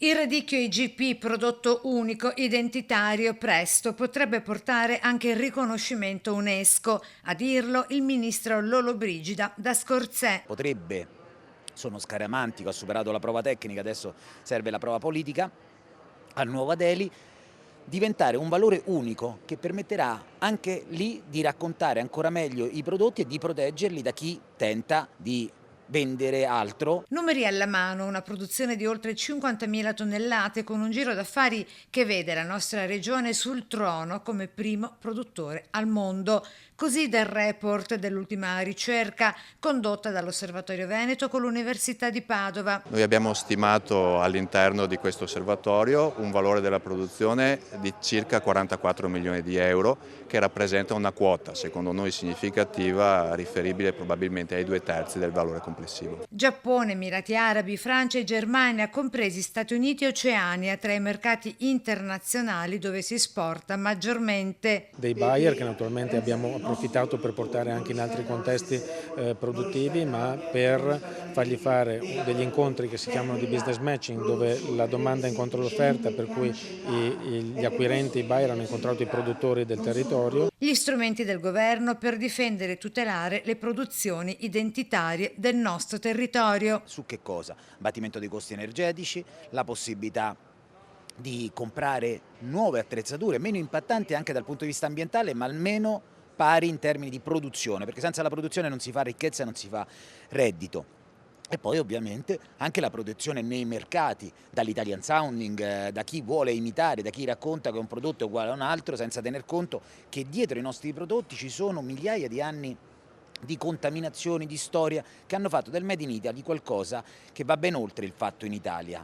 Il radicchio IGP, prodotto unico identitario, presto potrebbe portare anche il riconoscimento UNESCO, a dirlo il ministro Lollobrigida da Scorzè. Potrebbe, sono scaramantico, ha superato la prova tecnica, adesso serve la prova politica, a Nuova Delhi, diventare un valore unico che permetterà anche lì di raccontare ancora meglio i prodotti e di proteggerli da chi tenta di vendere altro. Numeri alla mano, una produzione di oltre 50.000 tonnellate con un giro d'affari che vede la nostra regione sul trono come primo produttore al mondo. Così dal report dell'ultima ricerca condotta dall'Osservatorio Veneto con l'Università di Padova. Noi abbiamo stimato all'interno di questo osservatorio un valore della produzione di circa 44 milioni di euro, che rappresenta una quota, secondo noi significativa, riferibile probabilmente ai 2/3 del valore complessivo. Giappone, Emirati Arabi, Francia e Germania, compresi Stati Uniti e Oceania, tra i mercati internazionali dove si esporta maggiormente. Dei buyer che naturalmente abbiamo approfittato per portare anche in altri contesti produttivi, ma per fargli fare degli incontri che si chiamano di business matching, dove la domanda incontra l'offerta, per cui gli acquirenti, i buyer hanno incontrato i produttori del territorio. Gli strumenti del governo per difendere e tutelare le produzioni identitarie del nostro territorio. Su che cosa? Abbattimento dei costi energetici, la possibilità di comprare nuove attrezzature meno impattanti anche dal punto di vista ambientale, ma almeno pari in termini di produzione, perché senza la produzione non si fa ricchezza e non si fa reddito. E poi ovviamente anche la protezione nei mercati, dall'Italian sounding, da chi vuole imitare, da chi racconta che un prodotto è uguale a un altro, senza tener conto che dietro i nostri prodotti ci sono migliaia di anni di contaminazioni, di storia, che hanno fatto del Made in Italy qualcosa che va ben oltre il fatto in Italia.